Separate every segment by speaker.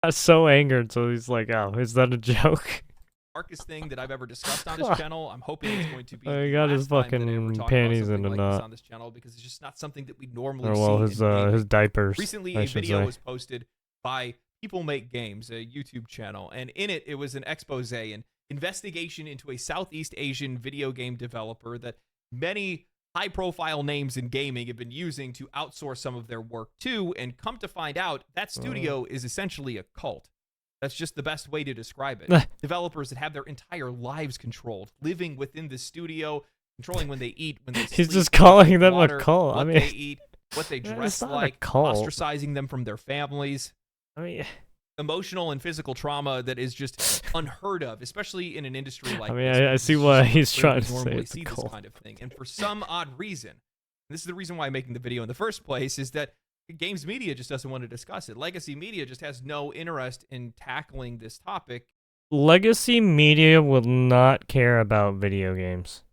Speaker 1: I'm so angered, so he's like, oh, is that a joke?
Speaker 2: Darkest thing that I've ever discussed on this channel. I'm hoping it's going to be
Speaker 1: He
Speaker 2: the
Speaker 1: got his
Speaker 2: last time that I ever
Speaker 1: fucking
Speaker 2: talk about
Speaker 1: panties in
Speaker 2: something
Speaker 1: a
Speaker 2: like this
Speaker 1: knot.
Speaker 2: on this channel, because it's just not something that we normally
Speaker 1: Or well,
Speaker 2: see in gaming.
Speaker 1: his diapers.
Speaker 2: Recently,
Speaker 1: I
Speaker 2: a
Speaker 1: should
Speaker 2: video
Speaker 1: say.
Speaker 2: was posted by People Make Games, a YouTube channel, and in it was an expose, an investigation into a Southeast Asian video game developer that many high-profile names in gaming have been using to outsource some of their work to, and come to find out, that studio is essentially a cult. That's just the best way to describe it. Developers that have their entire lives controlled, living within the studio, controlling when they eat, when they sleep.
Speaker 1: He's just calling them
Speaker 2: water,
Speaker 1: a cult.
Speaker 2: what
Speaker 1: I mean,
Speaker 2: they eat, what they dress like, ostracizing them from their families.
Speaker 1: I mean,
Speaker 2: emotional and physical trauma that is just unheard of, especially in an industry like
Speaker 1: I mean,
Speaker 2: this.
Speaker 1: I see what he's trying to say.
Speaker 2: Normally
Speaker 1: It's a
Speaker 2: see
Speaker 1: cult.
Speaker 2: this kind of thing, and for some odd reason, this is the reason why I'm making the video in the first place, is that games media just doesn't want to discuss it. Legacy media just has no interest in tackling this topic.
Speaker 1: Legacy media will not care about video games.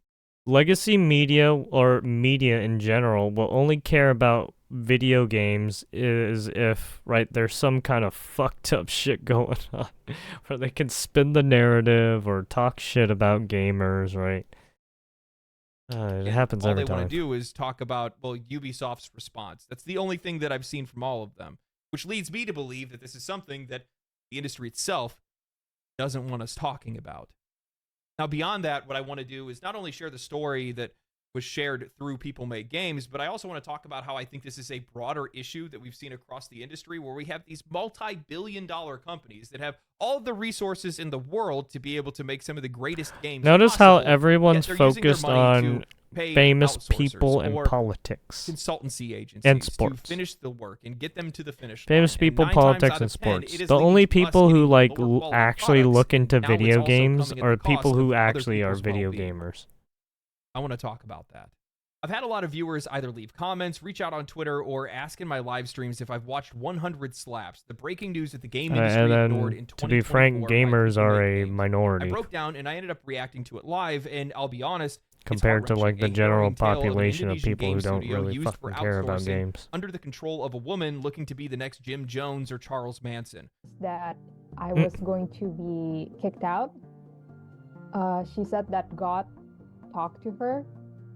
Speaker 1: Legacy media, or media in general, will only care about video games is if, right, there's some kind of fucked up shit going on where they can spin the narrative or talk shit about gamers, right? It happens every time.
Speaker 2: All they want to do is talk about, well, Ubisoft's response. That's the only thing that I've seen from all of them, which leads me to believe that this is something that the industry itself doesn't want us talking about. Now, beyond that, what I want to do is not only share the story that was shared through People Make Games, but I also want to talk about how I think this is a broader issue that we've seen across the industry, where we have these multi-billion-dollar companies that have all of the resources in the world to be able to make some of the greatest games
Speaker 1: Notice
Speaker 2: possible,
Speaker 1: how everyone's focused on famous people and politics.
Speaker 2: Consultancy agencies
Speaker 1: and sports.
Speaker 2: to finish the work and get them to the finish line.
Speaker 1: Famous people, politics, and sports. The only people who actually look into video games are people who actually are video gamers.
Speaker 2: I want to talk about that. I've had a lot of viewers either leave comments, reach out on Twitter, or ask in my live streams if I've watched 100 Slaps, the breaking news that the game industry ignored in 2024.
Speaker 1: To be frank, gamers are a minority.
Speaker 2: I broke down and I ended up reacting to it live, and I'll be honest,
Speaker 1: compared to like the general population of people who don't really fucking care about games.
Speaker 2: Under the control of a woman looking to be the next Jim Jones or Charles Manson.
Speaker 3: That I was going to be kicked out. She said that God talked to her,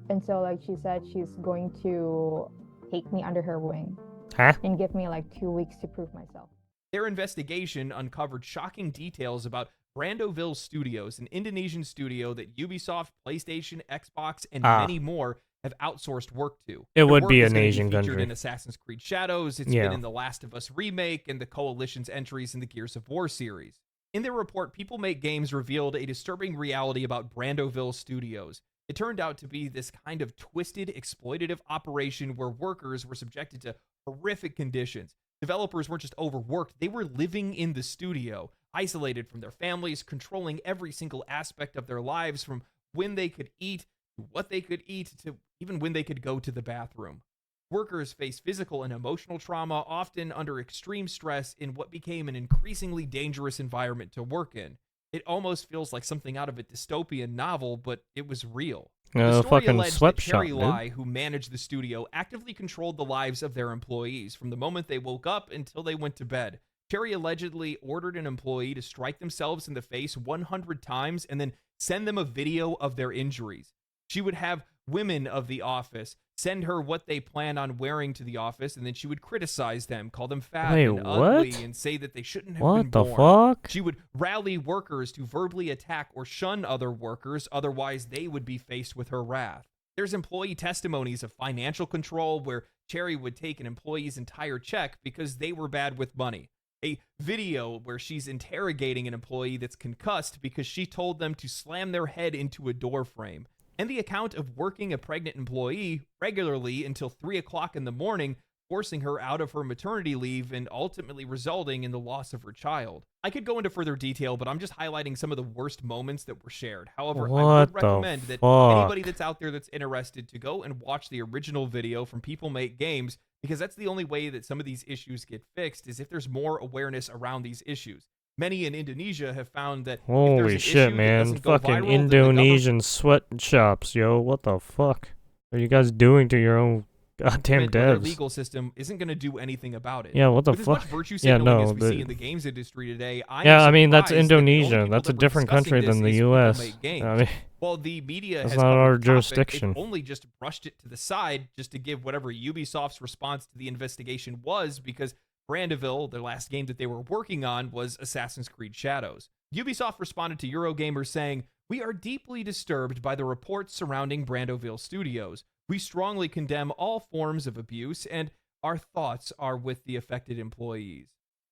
Speaker 3: and so like she said she's going to take me under her wing and give me like 2 weeks to prove myself.
Speaker 2: Their investigation uncovered shocking details about Brandoville Studios, an Indonesian studio that Ubisoft, PlayStation, Xbox, and many more have outsourced work to.
Speaker 1: It would be an Asian country.
Speaker 2: Featured in Assassin's Creed Shadows, it's been in The Last of Us remake, and the Coalition's entries in the Gears of War series. In their report, People Make Games revealed a disturbing reality about Brandoville Studios. It turned out to be this kind of twisted, exploitative operation where workers were subjected to horrific conditions. Developers weren't just overworked, they were living in the studio, isolated from their families, controlling every single aspect of their lives, from when they could eat, to what they could eat, to even when they could go to the bathroom. Workers face physical and emotional trauma, often under extreme stress, in what became an increasingly dangerous environment to work in. It almost feels like something out of a dystopian novel, but it was real. The story alleged that Terry Lai, who managed the studio, actively controlled the lives of their employees from the moment they woke up until they went to bed. Terry allegedly ordered an employee to strike themselves in the face 100 times and then send them a video of their injuries. She would have women of the office send her what they plan on wearing to the office, and then she would criticize them, call them fat and ugly, and say that they shouldn't have been born.
Speaker 1: What the fuck?
Speaker 2: She would rally workers to verbally attack or shun other workers, otherwise they would be faced with her wrath. There's employee testimonies of financial control where Terry would take an employee's entire check because they were bad with money. A video where she's interrogating an employee that's concussed because she told them to slam their head into a door frame. And the account of working a pregnant employee regularly until 3 o'clock in the morning, forcing her out of her maternity leave and ultimately resulting in the loss of her child. I could go into further detail, but I'm just highlighting some of the worst moments that were shared. However, I would recommend that anybody that's out there that's interested to go and watch the original video from People Make Games, because that's the only way that some of these issues get fixed, is if there's more awareness around these issues. Many in Indonesia have found that
Speaker 1: holy shit, man, fucking Indonesian sweatshops, yo, what the fuck are you guys doing to your own Goddamn
Speaker 2: their
Speaker 1: devs.
Speaker 2: legal system isn't going to do anything about it.
Speaker 1: Yeah, what the
Speaker 2: With
Speaker 1: fuck?
Speaker 2: As much virtue
Speaker 1: Yeah,
Speaker 2: signaling
Speaker 1: no.
Speaker 2: as we see in the games industry today,
Speaker 1: I mean, that's
Speaker 2: surprised that the only
Speaker 1: Indonesia.
Speaker 2: people
Speaker 1: That's a
Speaker 2: that were
Speaker 1: different
Speaker 2: discussing
Speaker 1: country
Speaker 2: this
Speaker 1: than the
Speaker 2: is people
Speaker 1: U.S.
Speaker 2: make games.
Speaker 1: I mean,
Speaker 2: Well, the media
Speaker 1: that's
Speaker 2: has
Speaker 1: not
Speaker 2: covered
Speaker 1: our
Speaker 2: the topic,
Speaker 1: jurisdiction.
Speaker 2: they've only just brushed it to the side just to give whatever Ubisoft's response to the investigation was, because Brandeville, their last game that they were working on, was Assassin's Creed Shadows. Ubisoft responded to Eurogamer saying, "We are deeply disturbed by the reports surrounding Brandeville Studios. We strongly condemn all forms of abuse, and our thoughts are with the affected employees."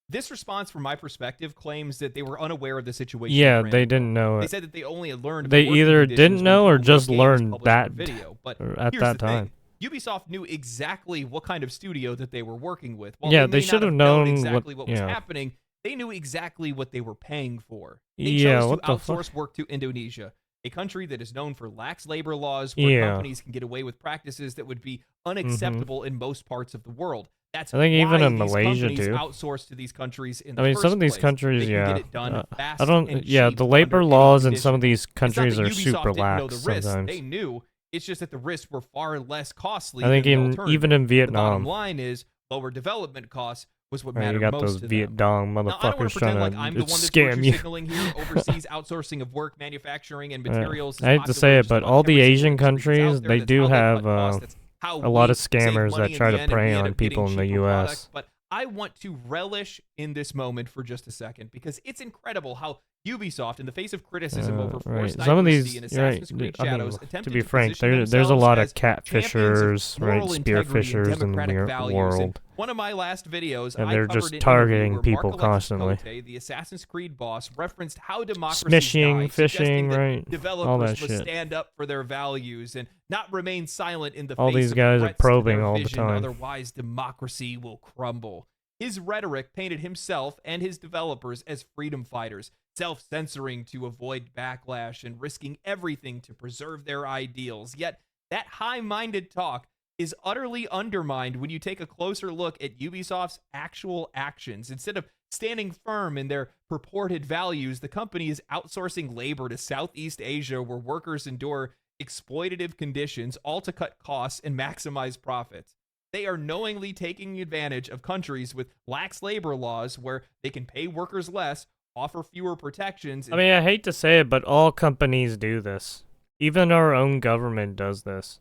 Speaker 2: This response, from my perspective, claims that they were unaware of the situation.
Speaker 1: Yeah, they didn't know
Speaker 2: They
Speaker 1: it.
Speaker 2: said that they only learned.
Speaker 1: They
Speaker 2: of the
Speaker 1: either
Speaker 2: working
Speaker 1: didn't
Speaker 2: conditions
Speaker 1: know
Speaker 2: when
Speaker 1: or
Speaker 2: people
Speaker 1: just
Speaker 2: made games
Speaker 1: learned
Speaker 2: published
Speaker 1: that
Speaker 2: for video. But
Speaker 1: at
Speaker 2: here's
Speaker 1: that
Speaker 2: the
Speaker 1: time.
Speaker 2: thing. Ubisoft knew exactly what kind of studio that they were working with. While
Speaker 1: Yeah,
Speaker 2: they
Speaker 1: they should
Speaker 2: not
Speaker 1: have known
Speaker 2: exactly
Speaker 1: what
Speaker 2: was happening. They knew exactly what they were paying for. They
Speaker 1: Yeah,
Speaker 2: chose
Speaker 1: what
Speaker 2: to
Speaker 1: the
Speaker 2: outsource work to Indonesia, a country that is known for lax labor laws, where companies can get away with practices that would be unacceptable in most parts of the world. That's
Speaker 1: I think
Speaker 2: why
Speaker 1: even in
Speaker 2: these
Speaker 1: Malaysia
Speaker 2: companies
Speaker 1: too.
Speaker 2: outsource to these countries in the
Speaker 1: I mean,
Speaker 2: first
Speaker 1: some of these
Speaker 2: place.
Speaker 1: countries,
Speaker 2: They can
Speaker 1: yeah.
Speaker 2: get it done fast
Speaker 1: I don't.
Speaker 2: and
Speaker 1: Yeah,
Speaker 2: cheap
Speaker 1: the labor
Speaker 2: under any
Speaker 1: laws in some of
Speaker 2: conditions.
Speaker 1: these countries
Speaker 2: It's not
Speaker 1: are
Speaker 2: that
Speaker 1: super
Speaker 2: Ubisoft didn't know
Speaker 1: lax
Speaker 2: the risk.
Speaker 1: sometimes.
Speaker 2: They knew. It's just that the risks were far less costly.
Speaker 1: I think
Speaker 2: than the
Speaker 1: even
Speaker 2: alternative.
Speaker 1: in
Speaker 2: The
Speaker 1: Vietnam,
Speaker 2: bottom line is lower development costs was what
Speaker 1: right,
Speaker 2: mattered
Speaker 1: you got
Speaker 2: most
Speaker 1: those
Speaker 2: to them.
Speaker 1: Vietnam
Speaker 2: Now, I don't want to
Speaker 1: motherfuckers
Speaker 2: pretend
Speaker 1: trying
Speaker 2: like
Speaker 1: to
Speaker 2: I'm the one that's
Speaker 1: scam
Speaker 2: virtue
Speaker 1: you.
Speaker 2: signaling here. Overseas outsourcing of work, manufacturing, and materials. Is
Speaker 1: I hate to say
Speaker 2: popular
Speaker 1: it,
Speaker 2: just
Speaker 1: but
Speaker 2: about
Speaker 1: all the
Speaker 2: every
Speaker 1: Asian
Speaker 2: single industry that's
Speaker 1: countries,
Speaker 2: out there.
Speaker 1: they
Speaker 2: That's
Speaker 1: do
Speaker 2: how they
Speaker 1: have
Speaker 2: cut costs. That's how
Speaker 1: a lot of
Speaker 2: we save
Speaker 1: scammers
Speaker 2: money
Speaker 1: that
Speaker 2: in
Speaker 1: try
Speaker 2: the
Speaker 1: to
Speaker 2: end, and
Speaker 1: prey
Speaker 2: we end
Speaker 1: on
Speaker 2: up getting
Speaker 1: people in the
Speaker 2: cheaper
Speaker 1: U.S.
Speaker 2: products. But I want to relish in this moment for just a second, because it's incredible how Ubisoft, in the face of criticism over forced
Speaker 1: Right. Some of
Speaker 2: diversity
Speaker 1: these,
Speaker 2: in Assassin's Creed
Speaker 1: I mean,
Speaker 2: Shadows,
Speaker 1: to
Speaker 2: attempted
Speaker 1: be
Speaker 2: to
Speaker 1: frank,
Speaker 2: position
Speaker 1: there's a lot of
Speaker 2: themselves as champions of
Speaker 1: catfishers, right,
Speaker 2: moral integrity and
Speaker 1: spearfishers in the
Speaker 2: democratic values. And
Speaker 1: world.
Speaker 2: one of my last videos,
Speaker 1: And
Speaker 2: I
Speaker 1: they're
Speaker 2: covered
Speaker 1: just
Speaker 2: an
Speaker 1: targeting
Speaker 2: interview where
Speaker 1: people
Speaker 2: Mark Alexis
Speaker 1: constantly.
Speaker 2: Cote, the Assassin's Creed boss, referenced how democracy
Speaker 1: Smishing,
Speaker 2: died, suggesting
Speaker 1: phishing,
Speaker 2: that
Speaker 1: right, all
Speaker 2: developers
Speaker 1: that
Speaker 2: must
Speaker 1: shit.
Speaker 2: stand up for their values and not remain silent in the
Speaker 1: All
Speaker 2: face
Speaker 1: these
Speaker 2: of
Speaker 1: guys are
Speaker 2: threats to
Speaker 1: probing
Speaker 2: their
Speaker 1: all the
Speaker 2: vision,
Speaker 1: time.
Speaker 2: otherwise democracy will crumble. His rhetoric painted himself and his developers as freedom fighters, self-censoring to avoid backlash and risking everything to preserve their ideals. Yet that high-minded talk is utterly undermined when you take a closer look at Ubisoft's actual actions. Instead of standing firm in their purported values, the company is outsourcing labor to Southeast Asia, where workers endure exploitative conditions, all to cut costs and maximize profits. They are knowingly taking advantage of countries with lax labor laws, where they can pay workers less, offer fewer protections.
Speaker 1: I mean, I hate to say it, but all companies do this. Even our own government does this.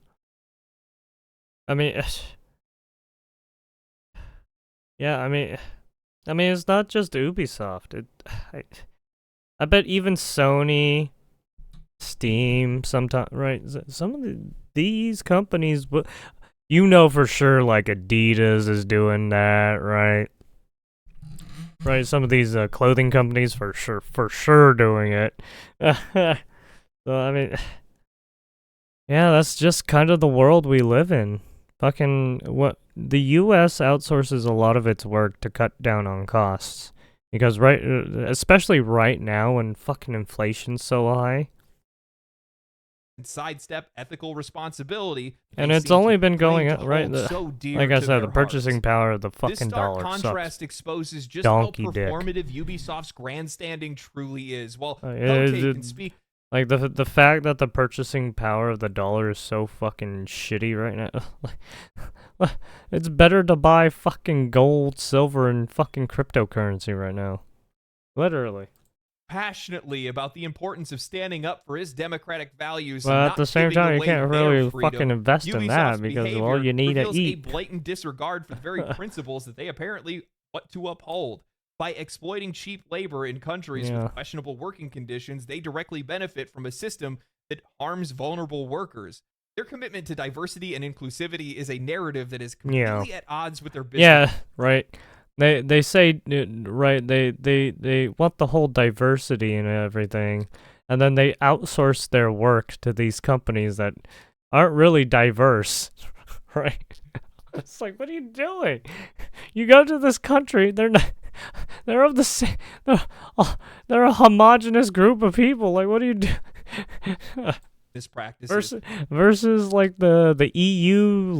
Speaker 1: I mean, yeah, I mean, it's not just Ubisoft. I bet even Sony, Steam, sometimes, right? Some of these companies, you know for sure, like Adidas is doing that, right? Right, some of these clothing companies for sure doing it. So I mean, yeah, that's just kind of the world we live in. Fucking what the U.S. outsources a lot of its work to cut down on costs, because especially right now when fucking inflation's so high.
Speaker 2: Sidestep ethical responsibility,
Speaker 1: and it's only been going
Speaker 2: up,
Speaker 1: up, right? Like I said, the purchasing power of the fucking dollar sucks.
Speaker 2: This stark contrast exposes just
Speaker 1: Donkey
Speaker 2: how
Speaker 1: dick.
Speaker 2: performative Ubisoft's grandstanding truly is. While Cote can speak,
Speaker 1: like the fact that the purchasing power of the dollar is so fucking shitty right now. It's better to buy fucking gold, silver, and fucking cryptocurrency right now. Literally.
Speaker 2: Passionately about the importance of standing up for his democratic values.
Speaker 1: Well,
Speaker 2: and
Speaker 1: at
Speaker 2: not
Speaker 1: the same
Speaker 2: giving
Speaker 1: time, you
Speaker 2: away
Speaker 1: can't
Speaker 2: their
Speaker 1: really
Speaker 2: freedom.
Speaker 1: fucking invest in that,
Speaker 2: Ubisoft's
Speaker 1: because all you need to
Speaker 2: reveals
Speaker 1: eat.
Speaker 2: a blatant disregard for the very principles that they apparently want to uphold. By exploiting cheap labor in countries with questionable working conditions, they directly benefit from a system that harms vulnerable workers. Their commitment to diversity and inclusivity is a narrative that is completely at odds with their business.
Speaker 1: Yeah, right. They say, right, they want the whole diversity and everything, and then they outsource their work to these companies that aren't really diverse, right? It's like, what are you doing? You go to this country, they're of the same, they're a homogenous group of people. Like, what do you do?
Speaker 2: Practices
Speaker 1: versus like the EU,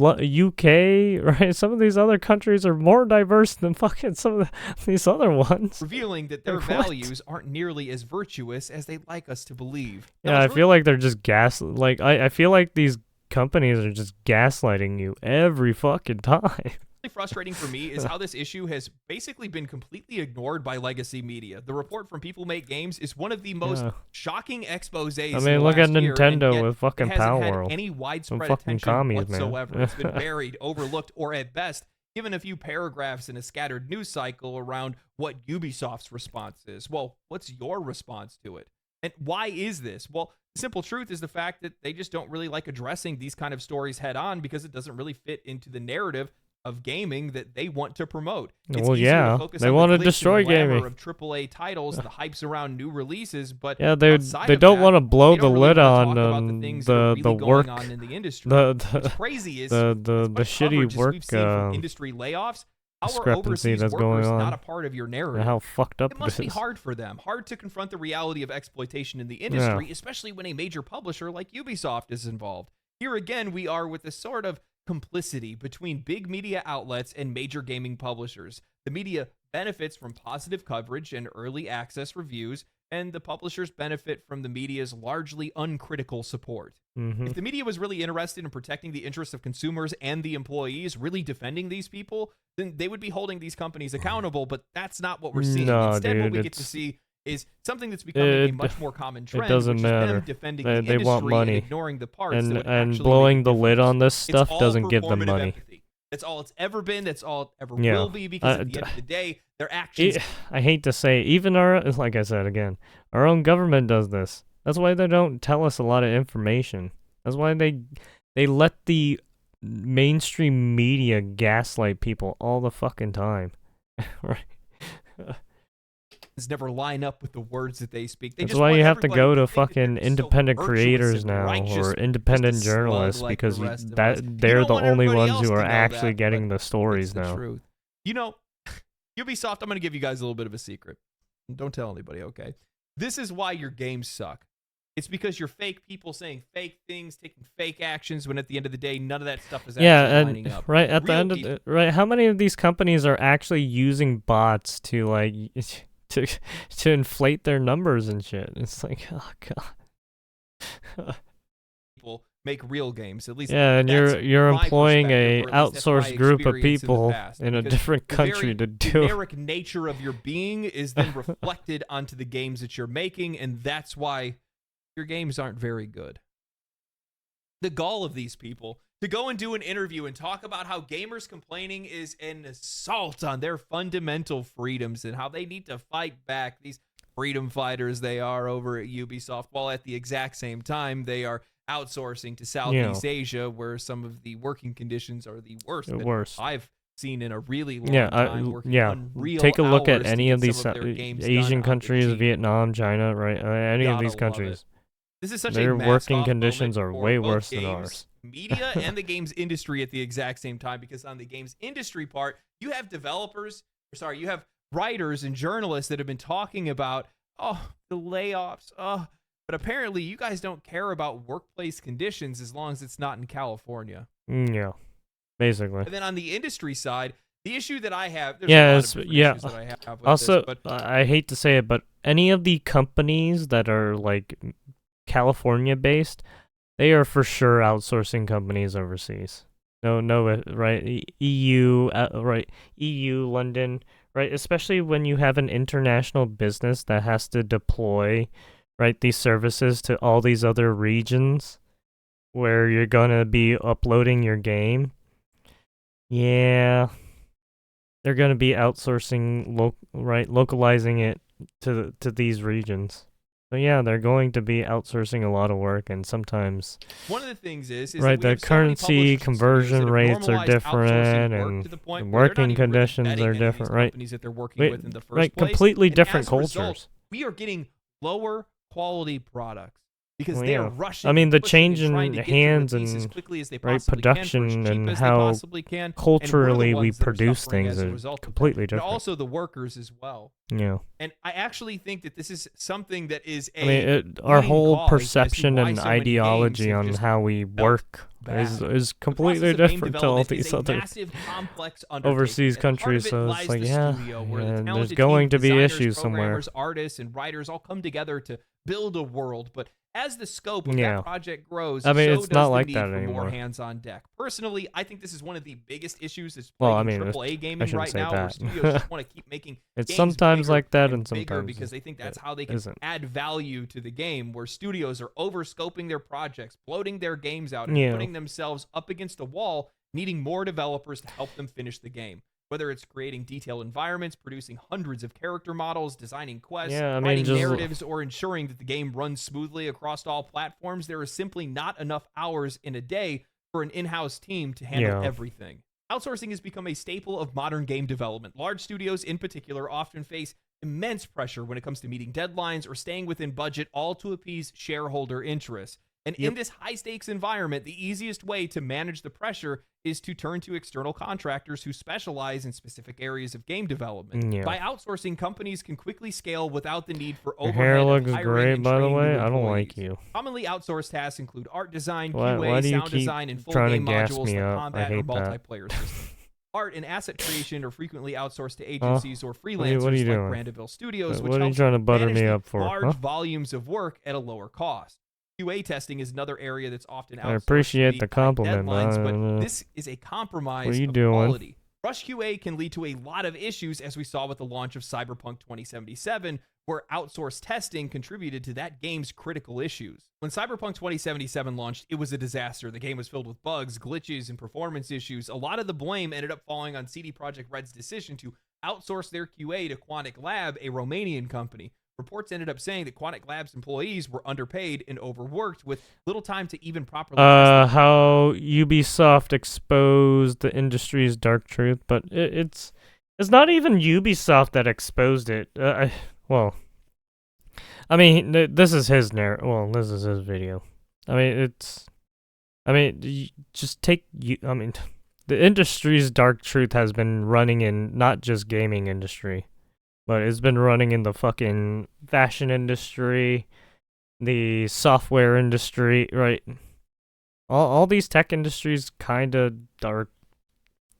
Speaker 1: UK, right? Some of these other countries are more diverse than fucking some of these other ones.
Speaker 2: Revealing that their values aren't nearly as virtuous as they'd like us to believe.
Speaker 1: Yeah, I feel like they're just I feel like these companies are just gaslighting you every fucking time.
Speaker 2: Frustrating for me is how this issue has basically been completely ignored by legacy media. The report from People Make Games is one of the most shocking exposés.
Speaker 1: I mean, look at Nintendo with fucking
Speaker 2: Power
Speaker 1: World.
Speaker 2: Any widespread attention whatsoever. It's been buried, overlooked, or at best, given a few paragraphs in a scattered news cycle around what Ubisoft's response is. Well, what's your response to it? And why is this? Well, the simple truth is the fact that they just don't really like addressing these kind of stories head on because it doesn't really fit into the narrative of gaming that they want to promote. It's
Speaker 1: well, yeah, they want to destroy gaming.
Speaker 2: Of AAA titles, the hypes around new releases, but
Speaker 1: yeah, they don't want to blow the lid on the work
Speaker 2: going on in the industry.
Speaker 1: What's
Speaker 2: crazy is
Speaker 1: the shitty work
Speaker 2: we've seen from industry layoffs. Our overseas
Speaker 1: that's
Speaker 2: workers
Speaker 1: going on.
Speaker 2: Not a part of your narrative.
Speaker 1: How fucked up
Speaker 2: it must be hard for them. Hard to confront the reality of exploitation in the industry, especially when a major publisher like Ubisoft is involved. Here again, we are with this sort of complicity between big media outlets and major gaming publishers. The media benefits from positive coverage and early access reviews, and the publishers benefit from the media's largely uncritical support. If the media was really interested in protecting the interests of consumers and the employees, really defending these people, then they would be holding these companies accountable, but that's not what we're seeing.
Speaker 1: No,
Speaker 2: Instead, what we get to see is something that's becoming a much more common trend.
Speaker 1: It doesn't
Speaker 2: which
Speaker 1: matter.
Speaker 2: Is them defending the industry
Speaker 1: want money.
Speaker 2: and ignoring the parts
Speaker 1: and blowing the lid on this stuff doesn't give them money.
Speaker 2: Empathy. That's all it's ever been. That's all it ever will be. Because at the end of the day, their actions.
Speaker 1: I hate to say, even like I said again, our own government does this. That's why they don't tell us a lot of information. That's why they let the mainstream media gaslight people all the fucking time, right?
Speaker 2: Never line up with the words that they speak.
Speaker 1: That's why you have to go to fucking independent creators now or independent journalists because they're the only ones who are actually getting the stories now.
Speaker 2: Truth. You know, Ubisoft, I'm going to give you guys a little bit of a secret. Don't tell anybody, okay? This is why your games suck. It's because you're fake people saying fake things, taking fake actions, when at the end of the day, none of that stuff is actually lining up.
Speaker 1: Right at the end of right, how many of these companies are actually using bots to like to inflate their numbers and shit? It's like, oh god.
Speaker 2: People make real games, at least.
Speaker 1: Yeah, and you're employing a outsourced group of people in a different country to do.
Speaker 2: The generic nature of your being is then reflected onto the games that you're making, and that's why your games aren't very good. The gall of these people to go and do an interview and talk about how gamers complaining is an assault on their fundamental freedoms and how they need to fight back, these freedom fighters they are over at Ubisoft, while at the exact same time they are outsourcing to Southeast Asia, where some of the working conditions are the worst I've seen in a really long time.
Speaker 1: Take a look at any of these Asian countries, Vietnam, China, right? Any of these countries.
Speaker 2: This is such
Speaker 1: their
Speaker 2: a
Speaker 1: working conditions are way worse than ours.
Speaker 2: Media and the games industry at the exact same time, because on the games industry part, you have you have writers and journalists that have been talking about, the layoffs, but apparently you guys don't care about workplace conditions as long as it's not in California.
Speaker 1: Yeah, basically.
Speaker 2: And then on the industry side, the issue that I have,
Speaker 1: issues that I have with also, this, but I hate to say it, but any of the companies that are like California based, they are for sure outsourcing companies overseas. No, right? EU, right? EU, London, right? Especially when you have an international business that has to deploy, right, these services to all these other regions where you're gonna be uploading your game. Yeah, they're gonna be outsourcing, localizing it to these regions. So yeah, they're going to be outsourcing a lot of work, and sometimes
Speaker 2: one of the things is
Speaker 1: right, the currency conversion rates are different, and the working conditions are different, right?
Speaker 2: That they're working with in the first
Speaker 1: place.
Speaker 2: Completely
Speaker 1: different cultures.
Speaker 2: Result, we are getting lower quality products because they are rushing.
Speaker 1: I mean, the change in hands and
Speaker 2: production
Speaker 1: and how culturally we produce things is completely different.
Speaker 2: And also the workers as well.
Speaker 1: Yeah.
Speaker 2: And I actually think that this is something that is
Speaker 1: our whole perception and ideology on how we work is completely different to all these other overseas countries. So it's like, there's going to be issues somewhere.
Speaker 2: Artists and writers all come together to build a world, but As the scope of that project grows,
Speaker 1: I mean,
Speaker 2: so
Speaker 1: it's
Speaker 2: does
Speaker 1: not
Speaker 2: the
Speaker 1: like
Speaker 2: need
Speaker 1: that
Speaker 2: for
Speaker 1: anymore.
Speaker 2: more hands on deck. Personally, I think this is one of the biggest issues that's
Speaker 1: Well, I
Speaker 2: plaguing
Speaker 1: mean,
Speaker 2: AAA
Speaker 1: I
Speaker 2: gaming
Speaker 1: shouldn't
Speaker 2: right
Speaker 1: say
Speaker 2: now, where
Speaker 1: that.
Speaker 2: studios just want to keep making
Speaker 1: It's
Speaker 2: games
Speaker 1: sometimes
Speaker 2: bigger
Speaker 1: like that, and
Speaker 2: bigger
Speaker 1: sometimes
Speaker 2: because they think that's
Speaker 1: it
Speaker 2: how they can
Speaker 1: isn't.
Speaker 2: add value to the game, where studios are over-scoping their projects, bloating their games out, and putting themselves up against a wall, needing more developers to help them finish the game. Whether it's creating detailed environments, producing hundreds of character models, designing quests, writing narratives, or ensuring that the game runs smoothly across all platforms, there is simply not enough hours in a day for an in-house team to handle everything. Outsourcing has become a staple of modern game development. Large studios, in particular, often face immense pressure when it comes to meeting deadlines or staying within budget, all to appease shareholder interests. And in this high-stakes environment, the easiest way to manage the pressure is to turn to external contractors who specialize in specific areas of game development. By outsourcing, companies can quickly scale without the need for overhead.
Speaker 1: Your hair looks
Speaker 2: hiring
Speaker 1: great,
Speaker 2: and
Speaker 1: by the
Speaker 2: training
Speaker 1: way.
Speaker 2: new
Speaker 1: I don't
Speaker 2: employees.
Speaker 1: like you.
Speaker 2: Commonly outsourced tasks include art design,
Speaker 1: Why
Speaker 2: QA,
Speaker 1: do you
Speaker 2: sound
Speaker 1: keep
Speaker 2: design, and full
Speaker 1: trying to
Speaker 2: game
Speaker 1: gas
Speaker 2: modules
Speaker 1: me
Speaker 2: like
Speaker 1: up? I
Speaker 2: combat or
Speaker 1: hate that.
Speaker 2: multiplayer systems. Art and asset creation are frequently outsourced to agencies or freelancers
Speaker 1: what are you
Speaker 2: like
Speaker 1: doing?
Speaker 2: Brandeville Studios, which
Speaker 1: What are you
Speaker 2: helps
Speaker 1: trying to butter
Speaker 2: manage
Speaker 1: me
Speaker 2: the
Speaker 1: up for?
Speaker 2: large volumes of work at a lower cost. QA testing is another area that's often outsourced.
Speaker 1: I appreciate
Speaker 2: to
Speaker 1: the
Speaker 2: meet tight
Speaker 1: compliment,
Speaker 2: deadlines,
Speaker 1: but
Speaker 2: this is a compromise
Speaker 1: what are you
Speaker 2: of
Speaker 1: doing?
Speaker 2: quality. Rush QA can lead to a lot of issues, as we saw with the launch of Cyberpunk 2077, where outsourced testing contributed to that game's critical issues. When Cyberpunk 2077 launched, it was a disaster. The game was filled with bugs, glitches, and performance issues. A lot of the blame ended up falling on CD Projekt Red's decision to outsource their QA to Quantic Lab, a Romanian company. Reports ended up saying that Quantic Lab's employees were underpaid and overworked, with little time to even properly test
Speaker 1: how Ubisoft exposed the industry's dark truth, but it's not even Ubisoft that exposed it. Well, I mean, this is his this is his video. I mean, just take I mean, the industry's dark truth has been running in not just gaming industry, but it's been running in the fucking fashion industry, the software industry, right? All these tech industries kind of are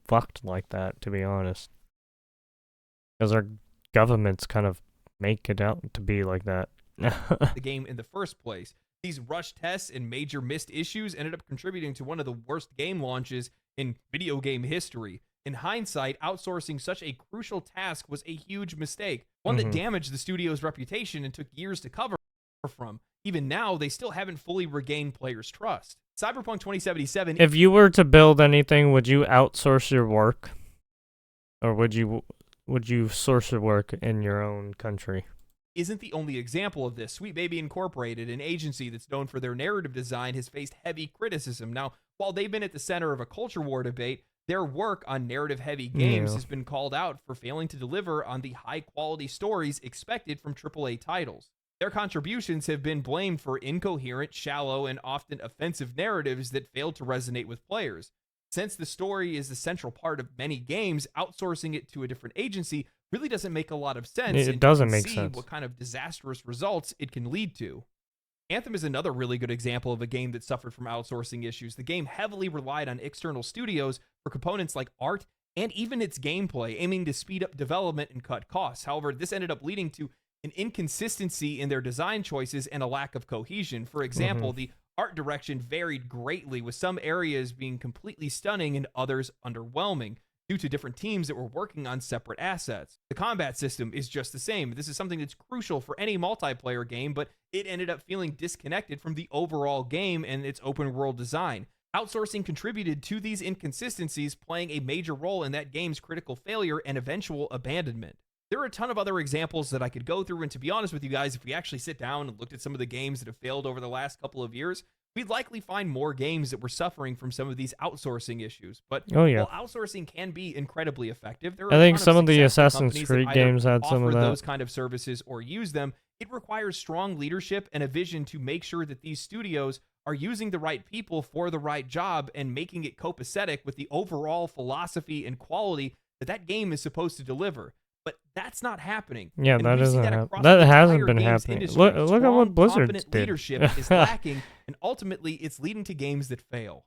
Speaker 1: fucked like that, to be honest. Because our governments kind of make it out to be like that.
Speaker 2: the game in the first place. These rush tests and major missed issues ended up contributing to one of the worst game launches in video game history. In hindsight, outsourcing such a crucial task was a huge mistake, one that damaged the studio's reputation and took years to cover from. Even now, they still haven't fully regained players' trust. Cyberpunk 2077...
Speaker 1: If you were to build anything, would you outsource your work? Or would you source your work in your own country?
Speaker 2: Isn't the only example of this. Sweet Baby Incorporated, an agency that's known for their narrative design, has faced heavy criticism. Now, while they've been at the center of a culture war debate, their work on narrative-heavy games has been called out for failing to deliver on the high-quality stories expected from AAA titles. Their contributions have been blamed for incoherent, shallow, and often offensive narratives that failed to resonate with players. Since the story is the central part of many games, outsourcing it to a different agency really doesn't make a lot of sense.
Speaker 1: It doesn't make
Speaker 2: see
Speaker 1: sense.
Speaker 2: What kind of disastrous results it can lead to. Anthem is another really good example of a game that suffered from outsourcing issues. The game heavily relied on external studios for components like art and even its gameplay, aiming to speed up development and cut costs. However, this ended up leading to an inconsistency in their design choices and a lack of cohesion. For example, the art direction varied greatly, with some areas being completely stunning and others underwhelming, due to different teams that were working on separate assets. The combat system is just the same. This is something that's crucial for any multiplayer game, but it ended up feeling disconnected from the overall game and its open world design. Outsourcing contributed to these inconsistencies, playing a major role in that game's critical failure and eventual abandonment. There are a ton of other examples that I could go through, and to be honest with you guys, if we actually sit down and looked at some of the games that have failed over the last couple of years, we'd likely find more games that were suffering from some of these outsourcing issues. But while outsourcing can be incredibly effective, there are
Speaker 1: I think some of the
Speaker 2: successful
Speaker 1: Assassin's
Speaker 2: companies
Speaker 1: Creed
Speaker 2: that
Speaker 1: games had some of
Speaker 2: offer
Speaker 1: that.
Speaker 2: those kind of services or use them. It requires strong leadership and a vision to make sure that these studios are using the right people for the right job and making it copacetic with the overall philosophy and quality that that game is supposed to deliver. But that's not happening.
Speaker 1: Yeah,
Speaker 2: and
Speaker 1: that isn't
Speaker 2: happening.
Speaker 1: That hasn't been
Speaker 2: games
Speaker 1: happening.
Speaker 2: Industry,
Speaker 1: Look at what Blizzard
Speaker 2: competent
Speaker 1: did.
Speaker 2: leadership is lacking, and ultimately it's leading to games that fail.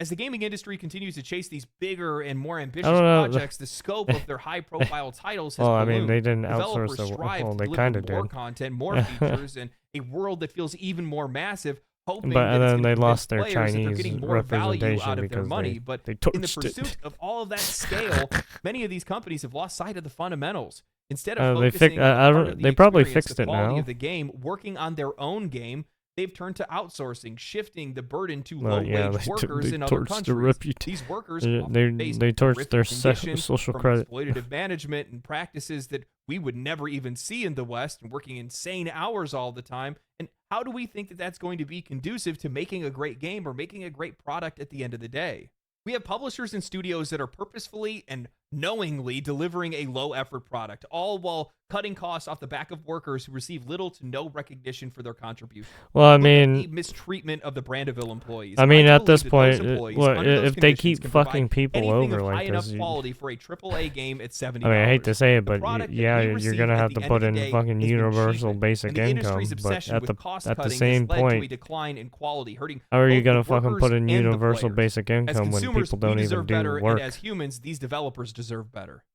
Speaker 2: As the gaming industry continues to chase these bigger and more ambitious projects, the scope of their high-profile titles has ballooned.
Speaker 1: I mean, they didn't
Speaker 2: Developers
Speaker 1: outsource
Speaker 2: strive
Speaker 1: well,
Speaker 2: to
Speaker 1: they
Speaker 2: deliver
Speaker 1: kind of
Speaker 2: more
Speaker 1: did.
Speaker 2: content, more features, and a world that feels even more massive, hoping
Speaker 1: But
Speaker 2: that
Speaker 1: and
Speaker 2: it's
Speaker 1: then
Speaker 2: gonna
Speaker 1: they
Speaker 2: convince
Speaker 1: lost their
Speaker 2: players that they're
Speaker 1: Chinese
Speaker 2: getting more value
Speaker 1: representation
Speaker 2: out of their
Speaker 1: because
Speaker 2: money. But
Speaker 1: they
Speaker 2: in the
Speaker 1: torched
Speaker 2: pursuit
Speaker 1: it.
Speaker 2: of all of that scale, many of these companies have lost sight of the fundamentals. Instead of
Speaker 1: They
Speaker 2: focusing on part of the
Speaker 1: they probably
Speaker 2: experience,
Speaker 1: fixed
Speaker 2: the
Speaker 1: it
Speaker 2: quality
Speaker 1: now.
Speaker 2: of the game, working on their own game, they've turned to outsourcing, shifting the burden to low-wage workers in other countries. These workers
Speaker 1: they torched their social
Speaker 2: from
Speaker 1: credit.
Speaker 2: exploitative management and practices that we would never even see in the West, and working insane hours all the time. And how do we think that that's going to be conducive to making a great game or making a great product at the end of the day? We have publishers and studios that are purposefully and knowingly delivering a low-effort product, all while cutting costs off the back of workers who receive little to no recognition for their contribution.
Speaker 1: Well, I
Speaker 2: Look
Speaker 1: mean,
Speaker 2: at the mistreatment of the Brandeville employees.
Speaker 1: I mean, at this
Speaker 2: believe that
Speaker 1: point,
Speaker 2: those employees,
Speaker 1: what
Speaker 2: under those
Speaker 1: if they
Speaker 2: conditions,
Speaker 1: keep
Speaker 2: can
Speaker 1: fucking
Speaker 2: provide
Speaker 1: people
Speaker 2: anything
Speaker 1: over
Speaker 2: of high
Speaker 1: like
Speaker 2: enough
Speaker 1: this?
Speaker 2: quality for a AAA game at $70.
Speaker 1: I mean, I hate to say it,
Speaker 2: The
Speaker 1: but
Speaker 2: product that
Speaker 1: yeah,
Speaker 2: we
Speaker 1: you're
Speaker 2: receive
Speaker 1: gonna
Speaker 2: at
Speaker 1: have
Speaker 2: the
Speaker 1: to
Speaker 2: end
Speaker 1: put
Speaker 2: of
Speaker 1: in
Speaker 2: the day
Speaker 1: fucking
Speaker 2: has been
Speaker 1: universal
Speaker 2: cheapened,
Speaker 1: basic
Speaker 2: and the
Speaker 1: income,
Speaker 2: industry's
Speaker 1: but
Speaker 2: obsession
Speaker 1: at
Speaker 2: with
Speaker 1: the
Speaker 2: cost-cutting
Speaker 1: same
Speaker 2: has led to a
Speaker 1: point,
Speaker 2: decline in quality, hurting
Speaker 1: how are you
Speaker 2: both
Speaker 1: gonna
Speaker 2: the
Speaker 1: fucking
Speaker 2: workers
Speaker 1: put in
Speaker 2: and the
Speaker 1: universal
Speaker 2: players.
Speaker 1: basic
Speaker 2: As
Speaker 1: income when
Speaker 2: consumers,
Speaker 1: people
Speaker 2: we
Speaker 1: don't even
Speaker 2: deserve
Speaker 1: do
Speaker 2: better,
Speaker 1: work
Speaker 2: and as humans, these developers deserve better.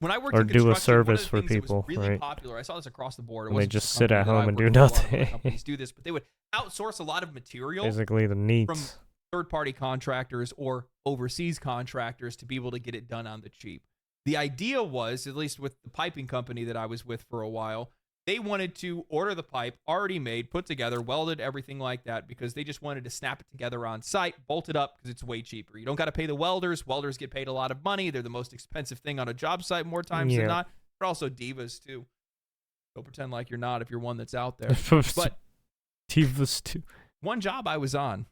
Speaker 2: When I worked
Speaker 1: or
Speaker 2: in
Speaker 1: do a
Speaker 2: construction, one of
Speaker 1: service
Speaker 2: the
Speaker 1: for
Speaker 2: things that was
Speaker 1: people,
Speaker 2: really
Speaker 1: right?
Speaker 2: popular, I saw this across the board. It
Speaker 1: And they
Speaker 2: wasn't
Speaker 1: just
Speaker 2: a
Speaker 1: sit at
Speaker 2: company that I
Speaker 1: home and do
Speaker 2: worked with, a lot of other
Speaker 1: nothing.
Speaker 2: companies do this, but they would outsource a lot of material
Speaker 1: Basically, the needs.
Speaker 2: from third-party contractors or overseas contractors to be able to get it done on the cheap. The idea was, at least with the piping company that I was with for a while, they wanted to order the pipe already made, put together, welded, everything like that, because they just wanted to snap it together on site, bolt it up, because it's way cheaper. You don't got to pay the welders. Welders get paid a lot of money. They're the most expensive thing on a job site more times than not. They're also divas, too. Don't pretend like you're not if you're one that's out there. But
Speaker 1: divas, too.
Speaker 2: One job I was on,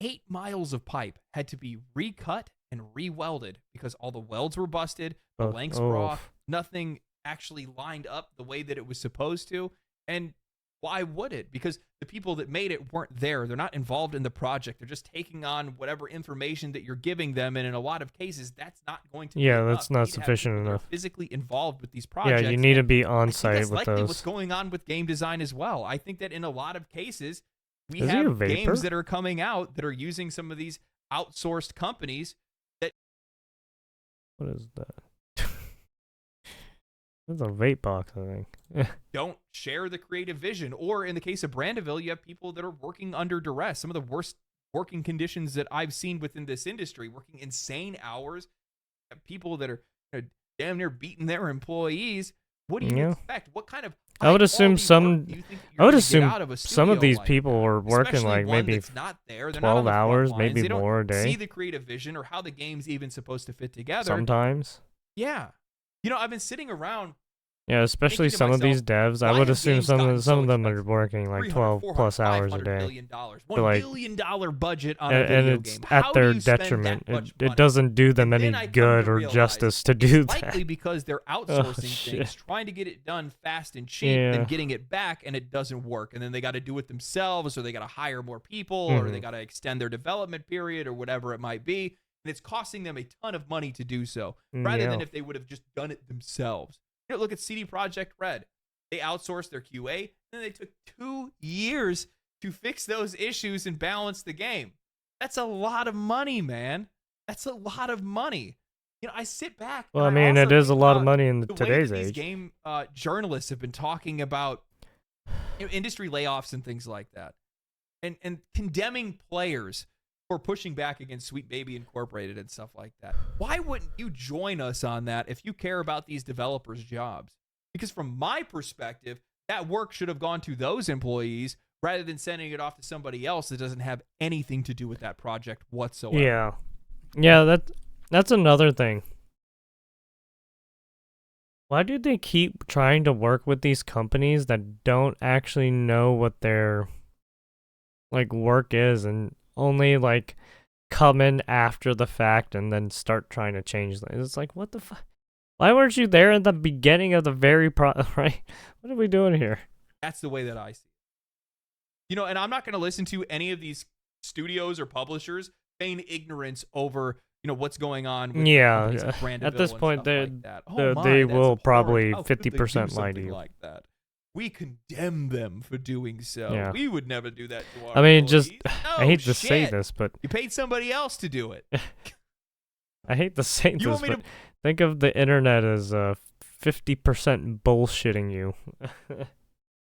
Speaker 2: 8 miles of pipe had to be recut and re-welded because all the welds were busted, the lengths were off, nothing actually lined up the way that it was supposed to. And why would it? Because the people that made it weren't there. They're not involved in the project. They're just taking on whatever information that you're giving them. And in a lot of cases, that's not going to be enough.
Speaker 1: That's not sufficient enough.
Speaker 2: Physically involved with these projects.
Speaker 1: Yeah, you need to be on site
Speaker 2: that's
Speaker 1: with
Speaker 2: likely
Speaker 1: those.
Speaker 2: what's going on with game design as well. I think that in a lot of cases, we
Speaker 1: Is he a
Speaker 2: have
Speaker 1: vapor?
Speaker 2: games that are coming out that are using some of these outsourced companies that.
Speaker 1: What is that? That's a vape box, I think.
Speaker 2: Don't share the creative vision. Or in the case of Brandeville, you have people that are working under duress. Some of the worst working conditions that I've seen within this industry, working insane hours. People that are damn near beating their employees. What do you expect? What kind of
Speaker 1: I would assume some of these
Speaker 2: like
Speaker 1: people
Speaker 2: that?
Speaker 1: are working
Speaker 2: Especially
Speaker 1: like
Speaker 2: one
Speaker 1: maybe
Speaker 2: that's not there. They're
Speaker 1: 12
Speaker 2: not on the
Speaker 1: hours,
Speaker 2: front lines.
Speaker 1: maybe
Speaker 2: They don't
Speaker 1: more a day.
Speaker 2: See the creative vision or how the game's even supposed to fit together.
Speaker 1: Sometimes.
Speaker 2: Yeah. I've been sitting around.
Speaker 1: Yeah, especially some of these devs. I would assume some of them are working like 12 plus hours a day.
Speaker 2: $1 billion budget on a
Speaker 1: and
Speaker 2: video
Speaker 1: it's
Speaker 2: game.
Speaker 1: at
Speaker 2: How
Speaker 1: their
Speaker 2: do you spend
Speaker 1: detriment.
Speaker 2: that much
Speaker 1: It
Speaker 2: money?
Speaker 1: doesn't do them
Speaker 2: And
Speaker 1: any
Speaker 2: then I come
Speaker 1: good
Speaker 2: to
Speaker 1: or
Speaker 2: realize
Speaker 1: justice to do
Speaker 2: it's
Speaker 1: that.
Speaker 2: likely because they're outsourcing things, trying to get it done fast and cheap, and getting it back, and it doesn't work. And then they got to do it themselves, or they got to hire more people, or they got to extend their development period, or whatever it might be. And it's costing them a ton of money to do so, rather than if they would have just done it themselves. Look at CD Projekt Red. They outsourced their QA, and then they took 2 years to fix those issues and balance the game. That's a lot of money, man. That's a lot of money. I sit back.
Speaker 1: Well, I mean, it is a lot of money in today's
Speaker 2: way that
Speaker 1: age.
Speaker 2: These game journalists have been talking about industry layoffs and things like that, and condemning players for pushing back against Sweet Baby Incorporated and stuff like that. Why wouldn't you join us on that if you care about these developers' jobs? Because from my perspective, that work should have gone to those employees rather than sending it off to somebody else that doesn't have anything to do with that project whatsoever.
Speaker 1: Yeah, that's another thing. Why do they keep trying to work with these companies that don't actually know what their work is and only come in after the fact and then start trying to change things? It's like, what the fuck? Why weren't you there at the beginning of the very right? What are we doing here?
Speaker 2: That's the way that I see it. And I'm not going to listen to any of these studios or publishers feign ignorance over, what's going on with
Speaker 1: at this point, they will probably 50% lie to you.
Speaker 2: Like that. we condemn them for doing so.
Speaker 1: Yeah.
Speaker 2: We would never do that to our
Speaker 1: I mean,
Speaker 2: employees.
Speaker 1: just
Speaker 2: Oh,
Speaker 1: I hate to
Speaker 2: shit.
Speaker 1: say this, but
Speaker 2: You paid somebody else to do it.
Speaker 1: I hate to say
Speaker 2: You
Speaker 1: this,
Speaker 2: want me
Speaker 1: but
Speaker 2: to
Speaker 1: think of the internet as 50% bullshitting you.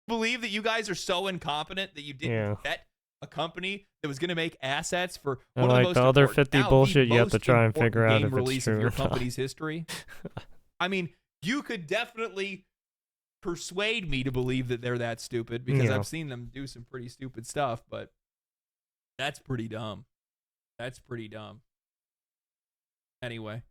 Speaker 2: believe that you guys are so incompetent that you didn't
Speaker 1: Yeah.
Speaker 2: vet a company that was going to make assets for
Speaker 1: And
Speaker 2: one of the
Speaker 1: like
Speaker 2: most
Speaker 1: the other
Speaker 2: important,
Speaker 1: 50
Speaker 2: now the
Speaker 1: bullshit, you have to
Speaker 2: most
Speaker 1: try and figure
Speaker 2: important
Speaker 1: out
Speaker 2: game
Speaker 1: if it's
Speaker 2: release
Speaker 1: true
Speaker 2: of your
Speaker 1: or not.
Speaker 2: company's history. I mean, you could definitely persuade me to believe that they're that stupid because
Speaker 1: Yeah.
Speaker 2: I've seen them do some pretty stupid stuff, but that's pretty dumb. That's pretty dumb. Anyway,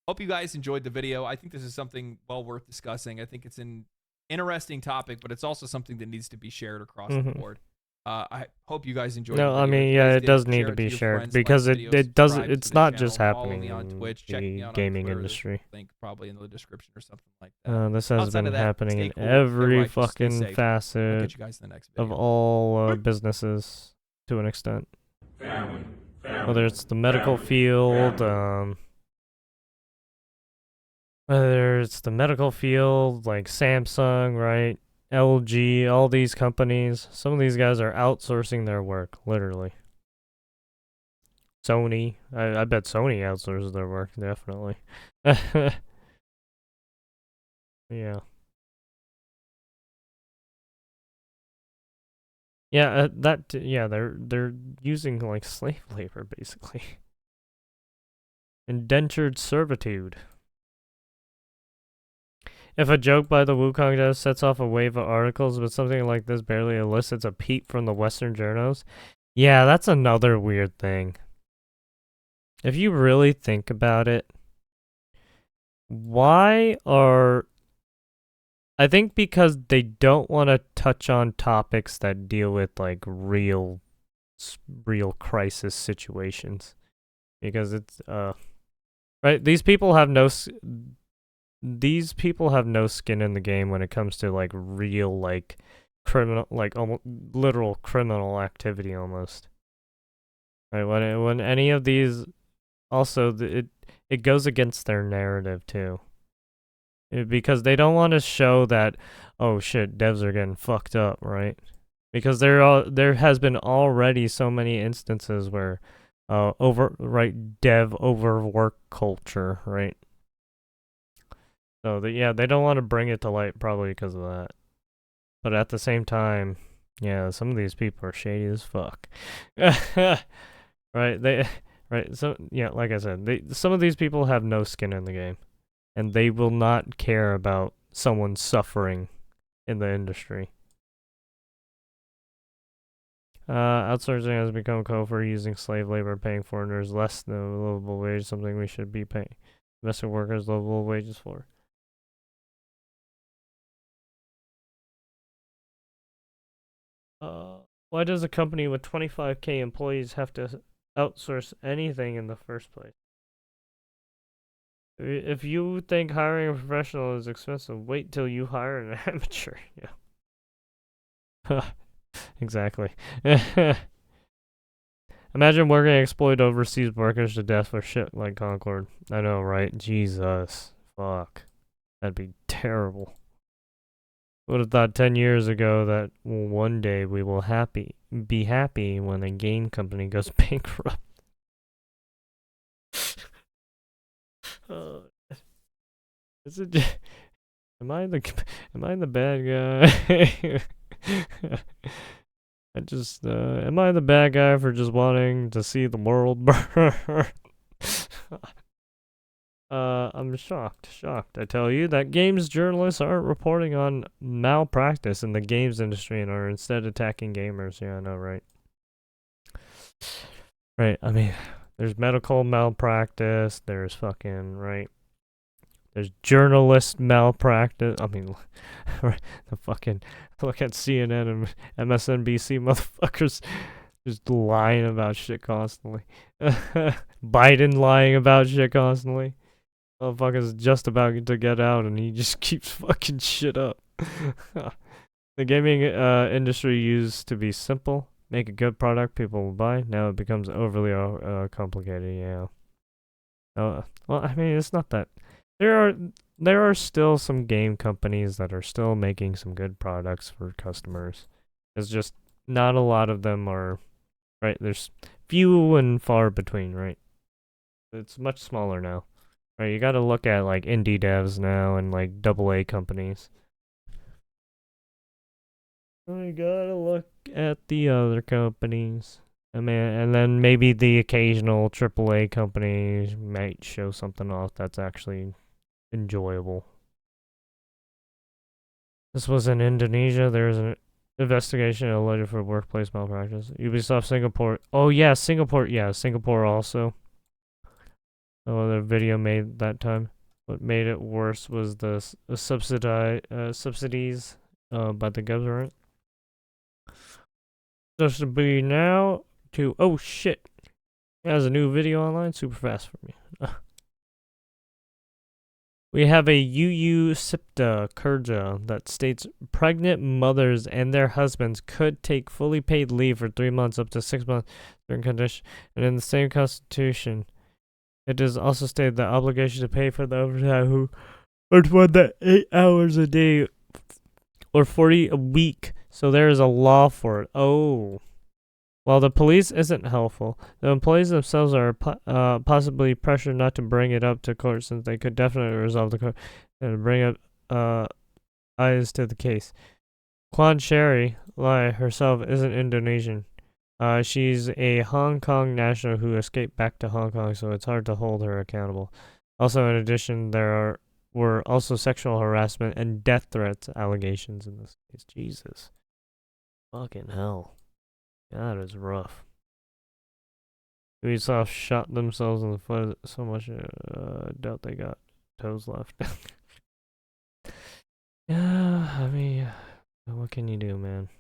Speaker 2: hope you guys enjoyed the video. I think this is something well worth discussing. I think it's an interesting topic, but it's also something that needs to be shared across the board. I hope you guys enjoyed the
Speaker 1: No,
Speaker 2: video.
Speaker 1: I
Speaker 2: If
Speaker 1: mean,
Speaker 2: you
Speaker 1: yeah,
Speaker 2: guys
Speaker 1: it
Speaker 2: did,
Speaker 1: does need
Speaker 2: share
Speaker 1: to
Speaker 2: it
Speaker 1: be
Speaker 2: your
Speaker 1: shared
Speaker 2: friends, like
Speaker 1: because
Speaker 2: the
Speaker 1: it
Speaker 2: video,
Speaker 1: does
Speaker 2: subscribe
Speaker 1: it's
Speaker 2: to the
Speaker 1: not
Speaker 2: channel,
Speaker 1: just
Speaker 2: follow
Speaker 1: happening
Speaker 2: me on
Speaker 1: in
Speaker 2: Twitch, check me
Speaker 1: the
Speaker 2: out on
Speaker 1: gaming
Speaker 2: Twitter.
Speaker 1: industry.
Speaker 2: Link probably in the description or something like that.
Speaker 1: This has
Speaker 2: Outside
Speaker 1: been
Speaker 2: of that,
Speaker 1: happening
Speaker 2: stay
Speaker 1: in
Speaker 2: cool, stay
Speaker 1: every
Speaker 2: righteous, stay
Speaker 1: fucking
Speaker 2: safe. I'll
Speaker 1: facet
Speaker 2: catch you guys in the next
Speaker 1: of
Speaker 2: video.
Speaker 1: all businesses to an extent. Whether it's the medical field, whether it's the medical field, like Samsung, right? LG, all these companies, some of these guys are outsourcing their work, literally. Sony, I bet Sony outsources their work, definitely. Yeah. Yeah, they're using like slave labor basically. Indentured servitude. If a joke by the Wukong devs sets off a wave of articles, but something like this barely elicits a peep from the Western journals, yeah, that's another weird thing. If you really think about it, why are... I think because they don't want to touch on topics that deal with like real crisis situations. Because it's, right, these people have no skin in the game when it comes to like real like criminal, like almost literal criminal activity almost. Right, when any of these, also it goes against their narrative too. Because they don't want to show that, oh shit, devs are getting fucked up, right? Because there has been already so many instances where dev overwork culture, right? So they don't want to bring it to light probably because of that. But at the same time, yeah, some of these people are shady as fuck. Right? So yeah, like I said, some of these people have no skin in the game. And they will not care about someone suffering in the industry. Outsourcing has become code for using slave labor, paying foreigners less than a livable wage, something we should be paying domestic workers livable wages for. Why does a company with 25k employees have to outsource anything in the first place? If you think hiring a professional is expensive, wait till you hire an amateur. Yeah. Exactly. Imagine working to exploit overseas workers to death for shit like Concord. I know, right? Jesus. Fuck. That'd be terrible. Would have thought 10 years ago that one day we will be happy when a game company goes bankrupt. Is it? Am I the bad guy? Am I the bad guy for just wanting to see the world burn? I'm shocked. I tell you that games journalists aren't reporting on malpractice in the games industry and are instead attacking gamers. Yeah, I know, right? Right, I mean, there's medical malpractice, there's fucking, right? There's journalist malpractice. I mean, the fucking, look at CNN and MSNBC motherfuckers just lying about shit constantly. Biden lying about shit constantly. Motherfucker's just about to get out and he just keeps fucking shit up. The gaming industry used to be simple. Make a good product people will buy. Now it becomes overly complicated, yeah. Well, I mean, it's not that. There are there are still some game companies that are still making some good products for customers. It's just not a lot of them are, right? There's few and far between, right? It's much smaller now, right? You got to look at like indie devs now and like AA companies. You gotta look at the other companies. I mean, and then maybe the occasional AAA company might show something off that's actually enjoyable. This was in Indonesia. There's an investigation alleged for workplace malpractice. Ubisoft Singapore. Oh yeah, Singapore. Yeah, Singapore also. Oh, the video made that time. What made it worse was the subsidies by the government. This should be now to, oh shit. There's a new video online, super fast for me. We have a UU SIPTA Kurja that states pregnant mothers and their husbands could take fully paid leave for 3 months up to 6 months during condition. And in the same constitution, it is also stated the obligation to pay for the overtime who worked more than 8 hours a day or 40 a week. So there is a law for it. Oh. While the police isn't helpful, the employees themselves are possibly pressured not to bring it up to court since they could definitely resolve the court and bring up eyes to the case. Kwan Sherry Lai herself isn't Indonesian. She's a Hong Kong national who escaped back to Hong Kong, so it's hard to hold her accountable. Also, in addition, there were also sexual harassment and death threats allegations in this case. Jesus. Fucking hell. That is rough. Ubisoft shot themselves in the foot so much, doubt they got toes left. Yeah, I mean, what can you do, man?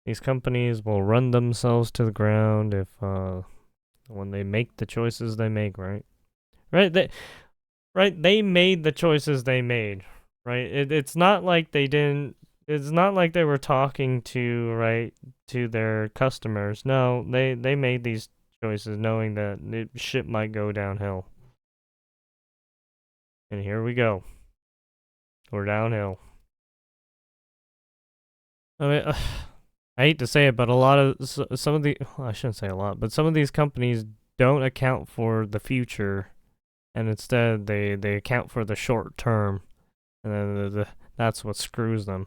Speaker 1: These companies will run themselves to the ground if, when they make the choices they make, right? They made the choices they made, right? It's not like they didn't. It's not like they were talking to their customers. No, they made these choices knowing that shit might go downhill. And here we go. We're downhill. I mean, I hate to say it, but a lot of some of the, well, I shouldn't say a lot, but some of these companies don't account for the future, and instead they account for the short term, and then that's what screws them.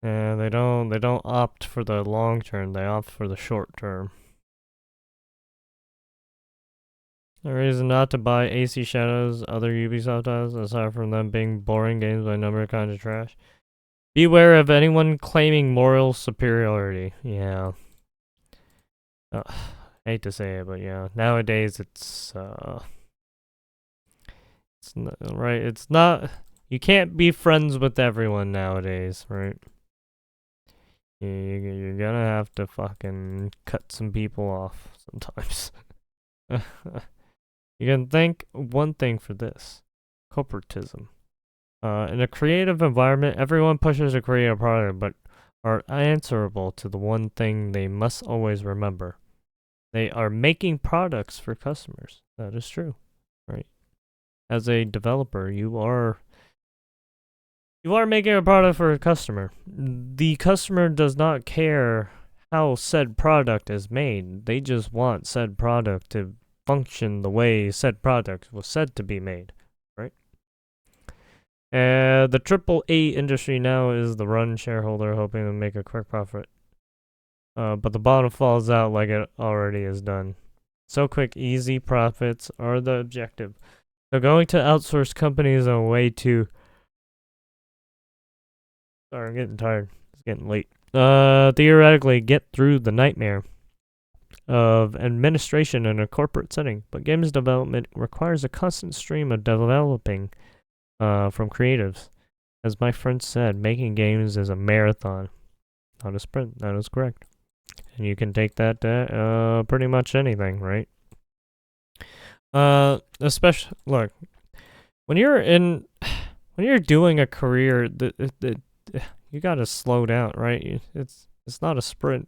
Speaker 1: And they don't opt for the long term, they opt for the short term. The reason not to buy AC Shadows, other Ubisoft titles, aside from them being boring games by number kind of trash. Beware of anyone claiming moral superiority. Yeah. I hate to say it, but yeah. Nowadays it's not, right, it's not, you can't be friends with everyone nowadays, right? You're gonna have to fucking cut some people off sometimes. You can thank one thing for this. Corporatism. In a creative environment, everyone pushes a creative product, but are answerable to the one thing they must always remember. They are making products for customers. That is true, right? As a developer, you are making a product for a customer. The customer does not care how said product is made. They just want said product to function the way said product was said to be made, right? The AAA industry now is the run shareholder hoping to make a quick profit. But the bottom falls out like it already is done. So quick, easy profits are the objective. So going to outsource companies is a way to... Sorry, I'm getting tired. It's getting late. Theoretically get through the nightmare of administration in a corporate setting, but games development requires a constant stream of developing from creatives. As my friend said, making games is a marathon, not a sprint. That is correct. And you can take that to pretty much anything, right? Especially, look, when you're doing a career, you gotta slow down, right? It's not a sprint.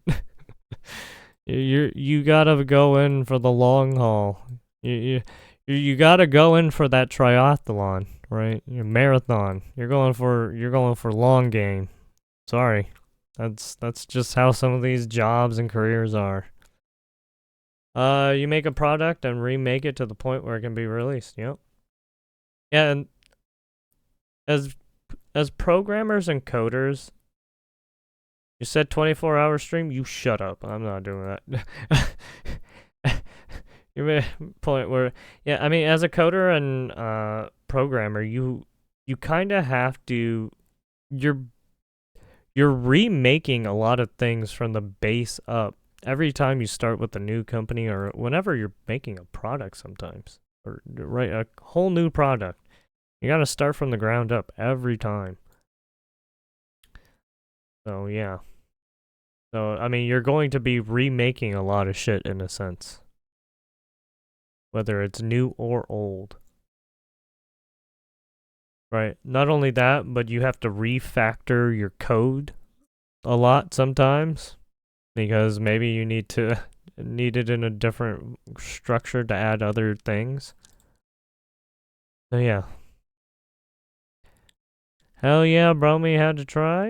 Speaker 1: You gotta go in for the long haul. You're you gotta go in for that triathlon, right? Your marathon. You're going for long game. Sorry. That's just how some of these jobs and careers are. You make a product and remake it to the point where it can be released. Yep. Yeah, and as programmers and coders, you said 24-hour stream. You shut up. I'm not doing that. You made a point where, yeah, I mean, as a coder and programmer, you kind of have to. You're remaking a lot of things from the base up every time you start with a new company or whenever you're making a product sometimes, or right, a whole new product. You got to start from the ground up every time. So yeah. So I mean, you're going to be remaking a lot of shit in a sense, whether it's new or old. Right. Not only that, but you have to refactor your code a lot sometimes because maybe you need it in a different structure to add other things. So yeah. Hell yeah, Bromy had to try.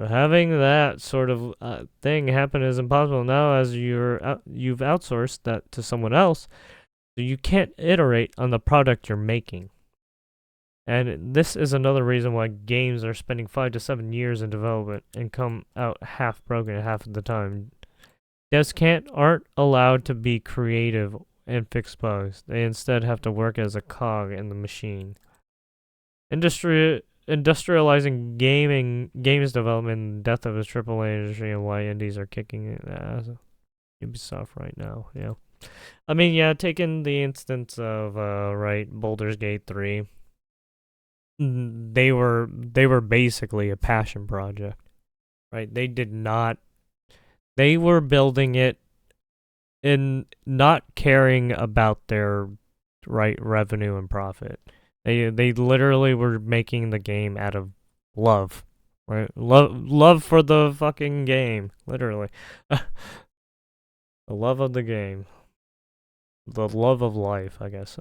Speaker 1: Having that sort of thing happen is impossible now, as you've outsourced that to someone else, so you can't iterate on the product you're making. And this is another reason why games are spending 5 to 7 years in development and come out half broken half of the time. Devs aren't allowed to be creative and fix bugs. They instead have to work as a cog in the machine. Industrializing games development and death of the AAA industry and why indies are kicking it ass. Ubisoft right now, yeah. I mean, yeah, taking the instance of Baldur's Gate 3. They were basically a passion project, right? They were building it and not caring about their revenue and profit. They literally were making the game out of love, right? Love for the fucking game, literally. The love of the game. The love of life, I guess.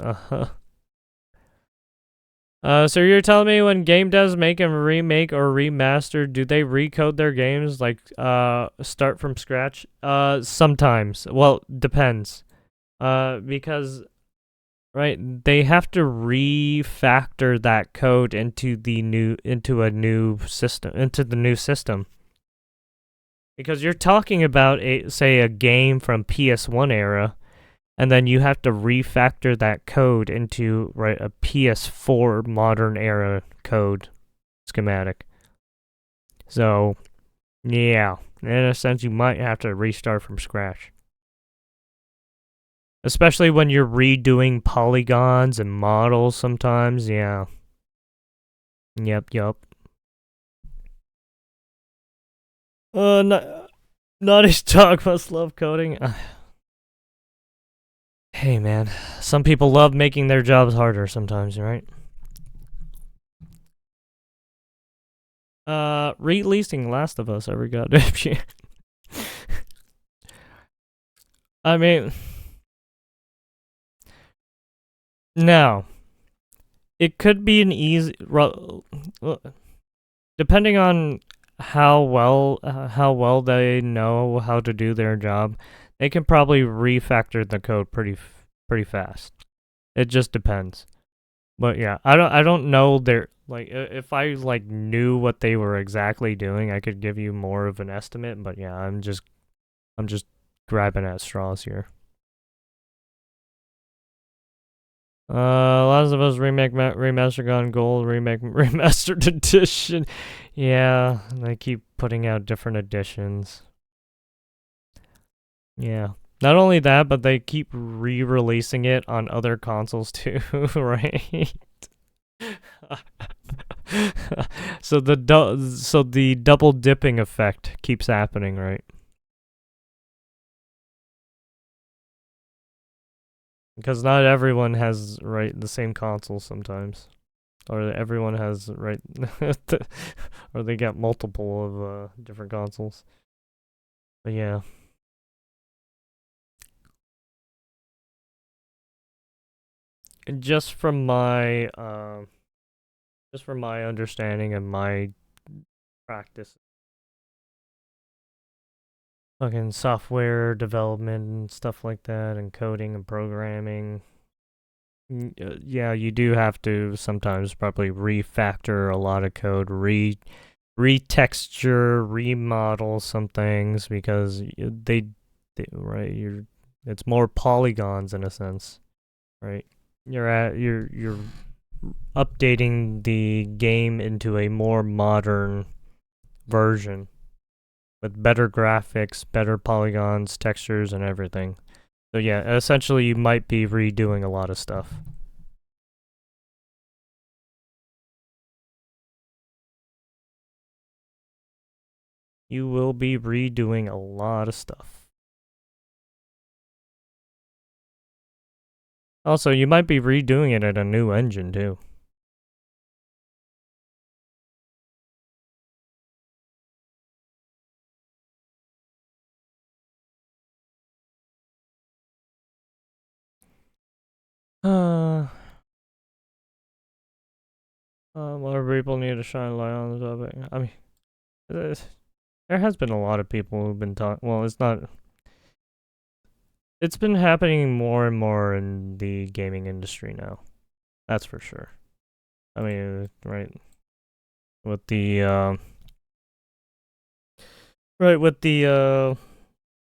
Speaker 1: So you're telling me when game devs make a remake or remaster, do they recode their games, like, start from scratch? Sometimes. Well, depends. Because, right, they have to refactor that code into the new system. Because you're talking about a game from PS1 era, and then you have to refactor that code into a PS4 modern era code schematic. So, yeah, in a sense, you might have to restart from scratch. Especially when you're redoing polygons and models sometimes, yeah. Yep. Naughty Dog must love coding. Hey, man. Some people love making their jobs harder sometimes, right? Releasing Last of Us every goddamn year. I mean, now, it could be an easy, depending on how well they know how to do their job, they can probably refactor the code pretty fast. It just depends. But yeah, I don't know their, like, if I knew what they were exactly doing, I could give you more of an estimate, but yeah, I'm just grabbing at straws here. Last of Us remake remaster gone gold, remake remastered edition. Yeah, they keep putting out different editions. Yeah. Not only that, but they keep re-releasing it on other consoles too, right? So the double dipping effect keeps happening, right? Because not everyone has the same console sometimes, or everyone has or they got multiple of different consoles. But yeah. just from my understanding and my practice, fucking software development and stuff like that, and coding and programming. Yeah, you do have to sometimes probably refactor a lot of code, retexture, remodel some things because it's more polygons in a sense, right? You're updating the game into a more modern version with better graphics, better polygons, textures, and everything. So yeah, essentially you might be redoing a lot of stuff. You will be redoing a lot of stuff. Also, you might be redoing it at a new engine too. More people need to shine a light on the topic. I mean, there has been a lot of people who've been talking. Well, it's not. It's been happening more and more in the gaming industry now. That's for sure. I mean, right with the right with the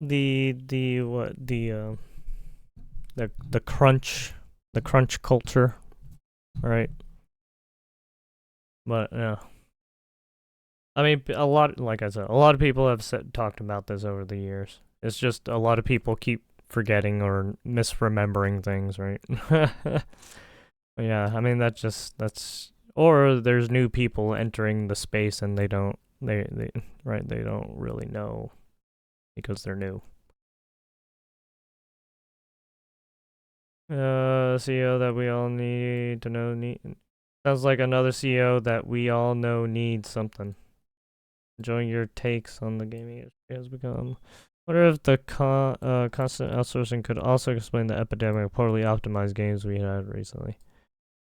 Speaker 1: what the crunch culture, right? But yeah. I mean, like I said, a lot of people have talked about this over the years. It's just a lot of people keep forgetting or misremembering things, right? Yeah, I mean that's or there's new people entering the space and they don't they really know because they're new. CEO that we all need to know sounds like another CEO that we all know needs something. Enjoying your takes on the gaming industry has become. Wonder if the constant outsourcing could also explain the epidemic of poorly optimized games we had recently.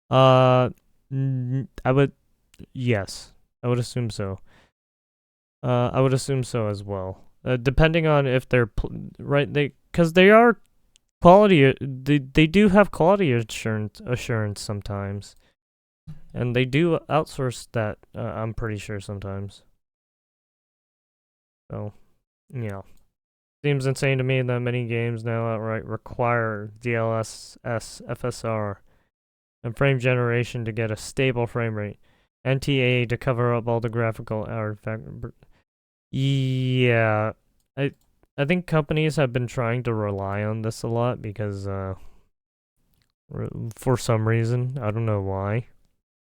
Speaker 1: I would, yes, I would assume so. I would assume so as well. Depending on if they're right, because they are quality. They do have quality assurance sometimes, and they do outsource that. I'm pretty sure sometimes. So, yeah. Seems insane to me that many games now outright require DLSS FSR and frame generation to get a stable frame rate. NTA to cover up all the graphical artifact. Yeah, I think companies have been trying to rely on this a lot because for some reason, I don't know why.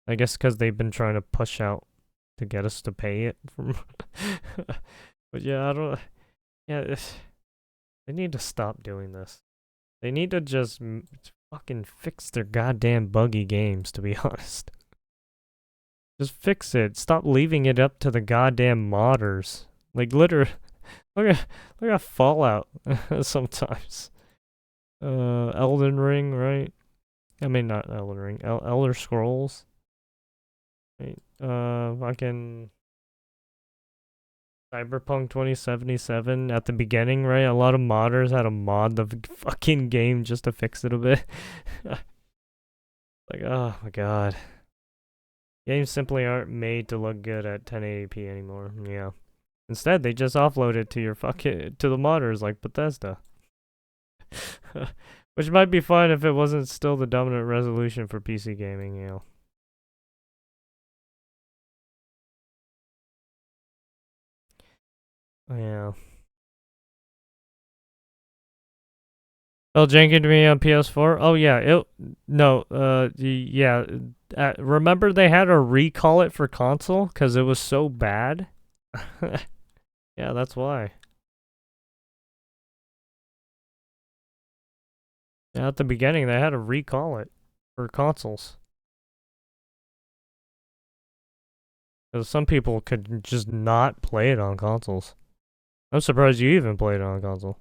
Speaker 1: I guess because they've been trying to push out to get us to pay it. But yeah, I don't. Yeah, they need to stop doing this. They need to just fucking fix their goddamn buggy games, to be honest. Just fix it. Stop leaving it up to the goddamn modders. Like, literally, look at Fallout sometimes. Elden Ring, right? I mean, not Elden Ring. Elder Scrolls. Right. Fucking Cyberpunk 2077 at the beginning, right? A lot of modders had to mod the fucking game just to fix it a bit. Like, oh my god. Games simply aren't made to look good at 1080p anymore. Yeah. Instead, they just offload it to your fucking to the modders like Bethesda. Which might be fine if it wasn't still the dominant resolution for PC gaming, you know. Yeah. Oh, janking to me on PS4? Oh yeah, yeah. Remember they had to recall it for console because it was so bad? Yeah, that's why. Yeah, at the beginning they had to recall it for consoles. Because some people could just not play it on consoles. I'm surprised you even played it on console.